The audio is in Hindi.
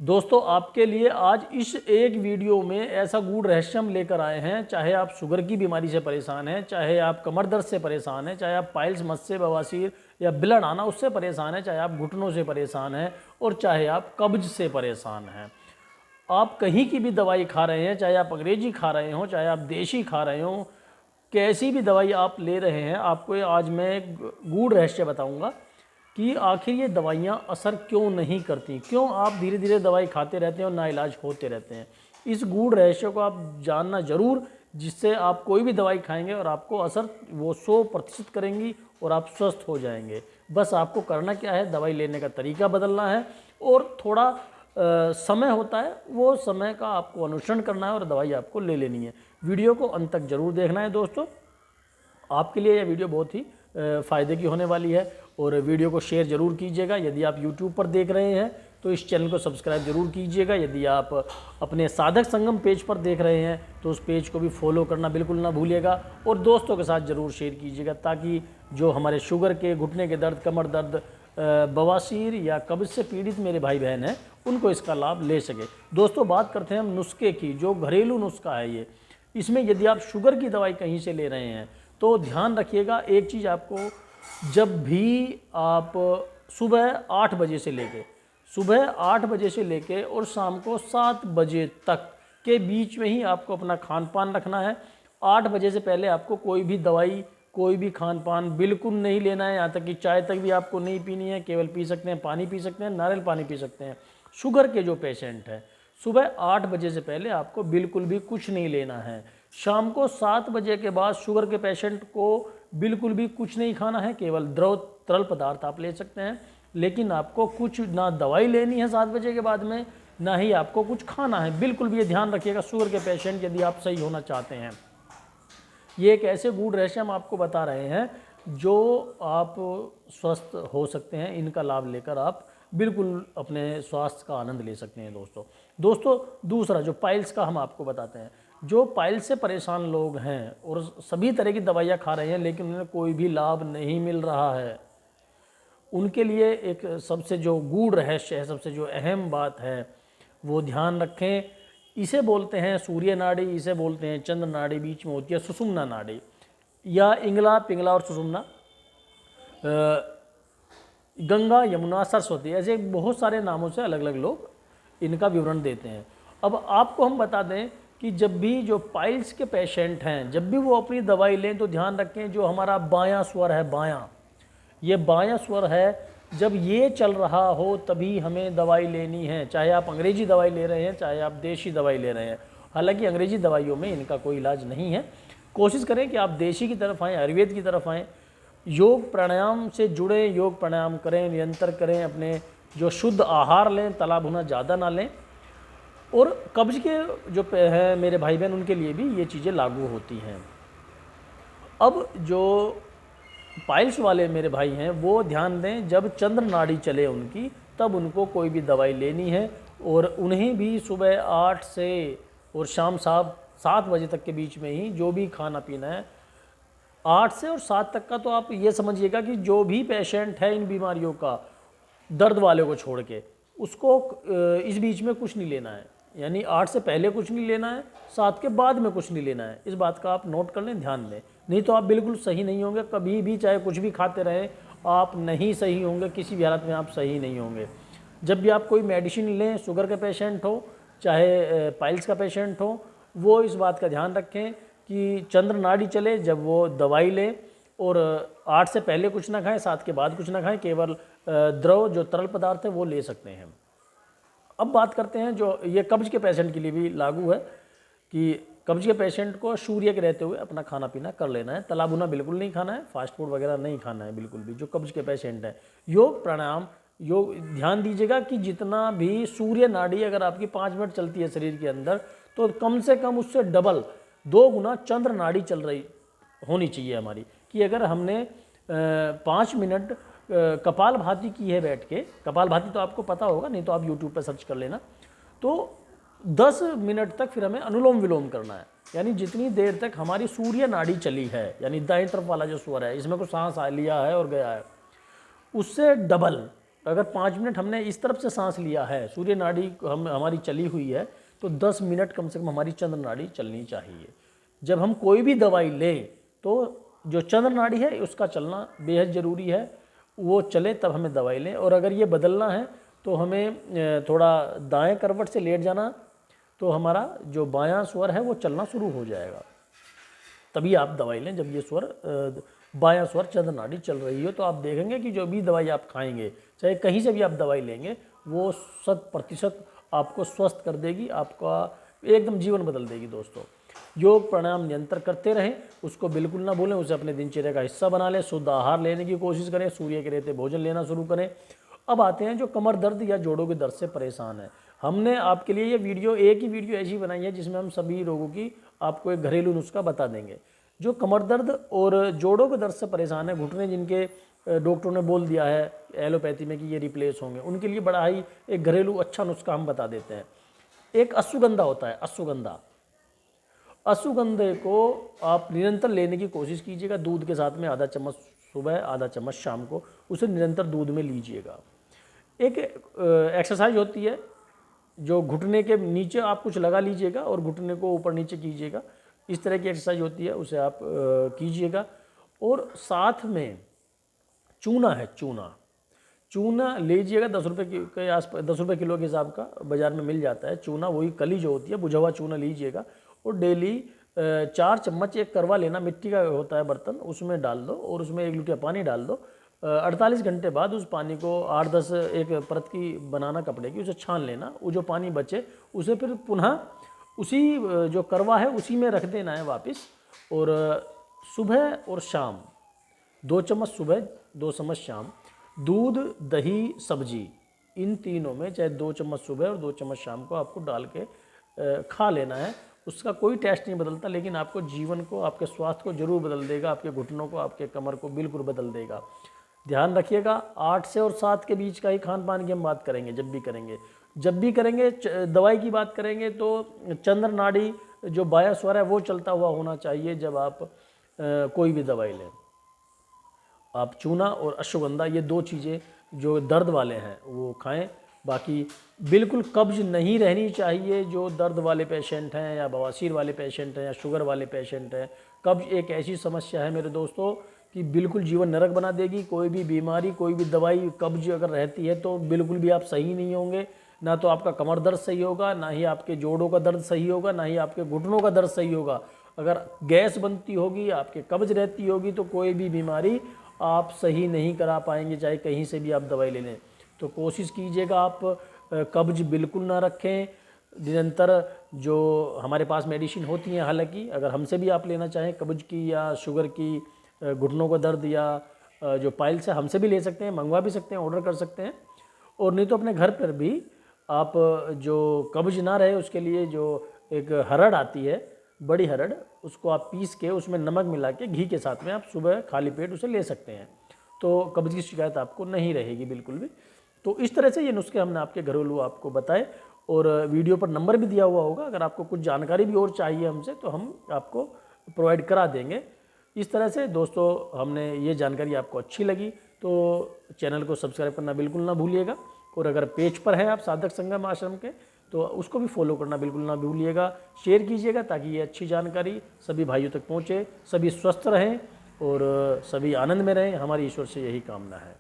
दोस्तों आपके लिए आज इस एक वीडियो में ऐसा गूढ़ रहस्य हम लेकर आए हैं। चाहे आप शुगर की बीमारी से परेशान हैं, चाहे आप कमर दर्द से परेशान हैं, चाहे आप पाइल्स, मस्से, बवासीर या ब्लड आना उससे परेशान हैं, चाहे आप घुटनों से परेशान हैं और चाहे आप कब्ज से परेशान हैं। आप कहीं की भी दवाई खा रहे हैं, चाहे आप अंग्रेजी खा रहे हो, चाहे आप देशी खा रहे हो, कैसी भी दवाई आप ले रहे हैं, आपको आज मैं गूढ़ रहस्य बताऊंगा कि आखिर ये दवाइयाँ असर क्यों नहीं करती, क्यों आप धीरे धीरे दवाई खाते रहते हैं और नाइलाज होते रहते हैं। इस गूढ़ रहस्य को आप जानना जरूर, जिससे आप कोई भी दवाई खाएंगे और आपको असर वो 100% करेंगी और आप स्वस्थ हो जाएंगे। बस आपको करना क्या है, दवाई लेने का तरीका बदलना है और थोड़ा समय होता है, वो समय का आपको अनुसरण करना है और दवाई आपको ले लेनी है। वीडियो को अंत तक जरूर देखना है दोस्तों, आपके लिए यह वीडियो बहुत ही फ़ायदे की होने वाली है। और वीडियो को शेयर ज़रूर कीजिएगा। यदि आप YouTube पर देख रहे हैं तो इस चैनल को सब्सक्राइब जरूर कीजिएगा। यदि आप अपने साधक संगम पेज पर देख रहे हैं तो उस पेज को भी फॉलो करना बिल्कुल ना भूलिएगा और दोस्तों के साथ ज़रूर शेयर कीजिएगा, ताकि जो हमारे शुगर के, घुटने के दर्द, कमर दर्द, बवासीर या कब्ज से पीड़ित मेरे भाई बहन हैं उनको इसका लाभ ले सके। दोस्तों बात करते हैं हम नुस्खे की, जो घरेलू नुस्खा है ये। इसमें यदि आप शुगर की दवाई कहीं से ले रहे हैं तो ध्यान रखिएगा एक चीज़, आपको जब भी आप सुबह 8 बजे से लेके और शाम को 7 बजे तक के बीच में ही आपको अपना खान पान रखना है। 8 बजे से पहले आपको कोई भी दवाई, कोई भी खान पान बिल्कुल नहीं लेना है। यहाँ तक कि चाय तक भी आपको नहीं पीनी है, केवल पी सकते हैं पानी पी सकते हैं, नारियल पानी पी सकते हैं। शुगर के जो पेशेंट हैं सुबह 8 बजे से पहले आपको बिल्कुल भी कुछ नहीं लेना है। शाम को 7 बजे के बाद शुगर के पेशेंट को बिल्कुल भी कुछ नहीं खाना है, केवल द्रव तरल पदार्थ आप ले सकते हैं। लेकिन आपको कुछ ना दवाई लेनी है 7 बजे के बाद में, ना ही आपको कुछ खाना है। बिल्कुल भी ये ध्यान रखिएगा शुगर के पेशेंट, यदि आप सही होना चाहते हैं। ये एक ऐसे गूढ़ रहस्य हम आपको बता रहे हैं जो आप स्वस्थ हो सकते हैं। इनका लाभ लेकर आप बिल्कुल अपने स्वास्थ्य का आनंद ले सकते हैं दोस्तों दूसरा जो पाइल्स का हम आपको बताते हैं, जो पाइल्स से परेशान लोग हैं और सभी तरह की दवाइयाँ खा रहे हैं लेकिन उन्हें कोई भी लाभ नहीं मिल रहा है, उनके लिए एक सबसे जो गूढ़ रहस्य है, सबसे जो अहम बात है वो ध्यान रखें। इसे बोलते हैं सूर्य नाड़ी, इसे बोलते हैं चंद्र नाड़ी, बीच में होती है सुषुम्ना नाड़ी, या इंगला, पिंगला और सुषुम्ना, गंगा, यमुना, सरस्वती, ऐसे बहुत सारे नामों से अलग अलग लोग इनका विवरण देते हैं। अब आपको हम बता दें कि जब भी जो पाइल्स के पेशेंट हैं, जब भी वो अपनी दवाई लें तो ध्यान रखें जो हमारा बायां स्वर है, ये बायां स्वर है, जब ये चल रहा हो तभी हमें दवाई लेनी है। चाहे आप अंग्रेजी दवाई ले रहे हैं, चाहे आप देशी दवाई ले रहे हैं। हालांकि अंग्रेजी दवाइयों में इनका कोई इलाज नहीं है। कोशिश करें कि आप देशी की तरफ आएँ, आयुर्वेद की तरफ आएँ, योग प्राणायाम से जुड़े, योग प्राणायाम करें, निरंतर करें, अपने जो शुद्ध आहार लें, तला भुना ज़्यादा ना लें। और कब्ज के जो हैं मेरे भाई बहन, उनके लिए भी ये चीज़ें लागू होती हैं। अब जो पाइल्स वाले मेरे भाई हैं वो ध्यान दें, जब चंद्र नाड़ी चले उनकी तब उनको कोई भी दवाई लेनी है और उन्हें भी सुबह 8 से और शाम 7 बजे तक के बीच में ही जो भी खाना पीना है। 8 से और 7 तक का तो आप ये समझिएगा कि जो भी पेशेंट है इन बीमारियों का, दर्द वाले को छोड़ के, उसको इस बीच में कुछ नहीं लेना है। यानी 8 से पहले कुछ नहीं लेना है, 7 के बाद में कुछ नहीं लेना है। इस बात का आप नोट कर लें, ध्यान दें, नहीं तो आप बिल्कुल सही नहीं होंगे। कभी भी चाहे कुछ भी खाते रहें, आप नहीं सही होंगे, किसी भी हालत में आप सही नहीं होंगे। जब भी आप कोई मेडिसिन लें, शुगर का पेशेंट हो चाहे पाइल्स का पेशेंट हो, वो इस बात का ध्यान रखें कि चंद्र नाड़ी चले जब वो दवाई लें, और 8 से पहले कुछ ना खाएं, 7 के बाद कुछ ना खाएं, केवल द्रव जो तरल पदार्थ है वो ले सकते हैं। अब बात करते हैं जो ये कब्ज के पेशेंट के लिए भी लागू है कि कब्ज के पेशेंट को सूर्य के रहते हुए अपना खाना पीना कर लेना है। तला भुना बिल्कुल नहीं खाना है, फास्ट फूड वगैरह नहीं खाना है बिल्कुल भी, जो कब्ज के पेशेंट हैं। योग प्राणायाम, योग ध्यान दीजिएगा कि जितना भी सूर्य नाड़ी अगर आपकी 5 मिनट चलती है शरीर के अंदर, तो कम से कम उससे डबल 2 गुना चंद्र नाड़ी चल रही होनी चाहिए हमारी। कि अगर हमने 5 मिनट कपाल भाती की है बैठ के, कपाल भाती तो आपको पता होगा, नहीं तो आप यूट्यूब पर सर्च कर लेना, तो 10 मिनट तक फिर हमें अनुलोम विलोम करना है। यानी जितनी देर तक हमारी सूर्य नाड़ी चली है, यानी दाएं तरफ वाला जो स्वर है, इसमें कुछ सांस लिया है और गया है, उससे डबल अगर 5 मिनट हमने इस तरफ से सांस लिया है, सूर्य नाड़ी हमारी चली हुई है, तो 10 मिनट कम से कम हमारी चंद्र नाड़ी चलनी चाहिए। जब हम कोई भी दवाई लें तो जो चंद्र नाड़ी है उसका चलना बेहद ज़रूरी है, वो चले तब हमें दवाई लें। और अगर ये बदलना है तो हमें थोड़ा दाएं करवट से लेट जाना, तो हमारा जो बायां स्वर है वो चलना शुरू हो जाएगा, तभी आप दवाई लें। जब ये स्वर बायां स्वर चंद्र नाड़ी चल रही हो, तो आप देखेंगे कि जो भी दवाई आप खाएंगे, चाहे कहीं से भी आप दवाई लेंगे, वो 100% आपको स्वस्थ कर देगी, आपका एकदम जीवन बदल देगी। दोस्तों, योग प्राणायाम निरंतर करते रहें, उसको बिल्कुल ना भूलें, उसे अपने दिनचर्या का हिस्सा बना लें, शुद्ध आहार लेने की कोशिश करें, सूर्य के रहते भोजन लेना शुरू करें। अब आते हैं जो कमर दर्द या जोड़ों के दर्द से परेशान है। हमने आपके लिए ये वीडियो, एक ही वीडियो ऐसी बनाई है जिसमें हम सभी रोगों की आपको एक घरेलू नुस्खा बता देंगे। जो कमर दर्द और जोड़ों के दर्द से परेशान है, घुटने जिनके डॉक्टरों ने बोल दिया है एलोपैथी में कि ये रिप्लेस होंगे, उनके लिए बड़ा ही एक घरेलू अच्छा नुस्खा हम बता देते हैं। एक अश्वगंधा होता है, अश्वगंधा, अश्वगंधे को आप निरंतर लेने की कोशिश कीजिएगा। दूध के साथ में आधा चम्मच सुबह, आधा चम्मच शाम को, उसे निरंतर दूध में लीजिएगा। एक एक्सरसाइज होती है जो घुटने के नीचे आप कुछ लगा लीजिएगा और घुटने को ऊपर नीचे कीजिएगा, इस तरह की एक्सरसाइज होती है, उसे आप कीजिएगा। और साथ में चूना है, चूना लीजिएगा, 10 रुपये के आसपास, 10 रुपये किलो के हिसाब का बाज़ार में मिल जाता है चूना, वही कली जो होती है, बुझा हुआ चूना लीजिएगा। और डेली 4 चम्मच, एक करवा लेना, मिट्टी का होता है बर्तन, उसमें डाल दो और उसमें 1 लीटर पानी डाल दो। 48 घंटे बाद उस पानी को 8-10 एक परत की बनाना कपड़े की, उसे छान लेना। वो जो पानी बचे उसे फिर पुनः उसी जो करवा है उसी में रख देना है वापस। और सुबह और शाम 2 चम्मच सुबह, 2 चम्मच शाम, दूध, दही, सब्जी, इन तीनों में चाहे 2 चम्मच सुबह और 2 चम्मच शाम को आपको डाल के खा लेना है। उसका कोई टेस्ट नहीं बदलता, लेकिन आपको जीवन को, आपके स्वास्थ्य को जरूर बदल देगा, आपके घुटनों को, आपके कमर को बिल्कुल बदल देगा। ध्यान रखिएगा, 8 से और 7 के बीच का ही खान पान की हम बात करेंगे जब भी करेंगे। दवाई की बात करेंगे तो चंद्र नाड़ी जो बायां स्वर है वो चलता हुआ होना चाहिए जब आप कोई भी दवाई लें। आप चूना और अश्वगंधा, ये 2 चीज़ें जो दर्द वाले हैं वो खाएं। बाकी बिल्कुल कब्ज नहीं रहनी चाहिए। जो दर्द वाले पेशेंट हैं या बवासीर वाले पेशेंट हैं या शुगर वाले पेशेंट हैं, कब्ज एक ऐसी समस्या है मेरे दोस्तों कि बिल्कुल जीवन नरक बना देगी। कोई भी बीमारी, कोई भी दवाई, कब्ज अगर रहती है तो बिल्कुल भी आप सही नहीं होंगे। ना तो आपका कमर दर्द सही होगा, ना ही आपके जोड़ों का दर्द सही होगा, ना ही आपके घुटनों का दर्द सही होगा। अगर गैस बनती होगी, आपके कब्ज रहती होगी, तो कोई भी बीमारी आप सही नहीं करा पाएंगे, चाहे कहीं से भी आप दवाई ले लें। तो कोशिश कीजिएगा आप कब्ज बिल्कुल ना रखें। निरंतर जो हमारे पास मेडिसिन होती हैं, हालांकि अगर हमसे भी आप लेना चाहें कब्ज की या शुगर की, घुटनों का दर्द या जो पाइल्स है, हमसे भी ले सकते हैं, मंगवा भी सकते हैं, ऑर्डर कर सकते हैं। और नहीं तो अपने घर पर भी आप जो कब्ज ना रहे उसके लिए जो एक हरड़ आती है, बड़ी हरड़, उसको आप पीस के उसमें नमक मिला के घी के साथ में आप सुबह खाली पेट उसे ले सकते हैं, तो कब्ज की शिकायत आपको नहीं रहेगी बिल्कुल भी। तो इस तरह से ये नुस्खे हमने आपके घरेलू आपको बताए, और वीडियो पर नंबर भी दिया हुआ होगा। अगर आपको कुछ जानकारी भी और चाहिए हमसे तो हम आपको प्रोवाइड करा देंगे। इस तरह से दोस्तों, हमने ये जानकारी आपको अच्छी लगी तो चैनल को सब्सक्राइब करना बिल्कुल ना भूलिएगा। और अगर पेज पर हैं आप साधक संगम आश्रम के, तो उसको भी फॉलो करना बिल्कुल ना भूलिएगा। शेयर कीजिएगा ताकि ये अच्छी जानकारी सभी भाइयों तक पहुँचे, सभी स्वस्थ रहें और सभी आनंद में रहें। हमारी ईश्वर से यही कामना है।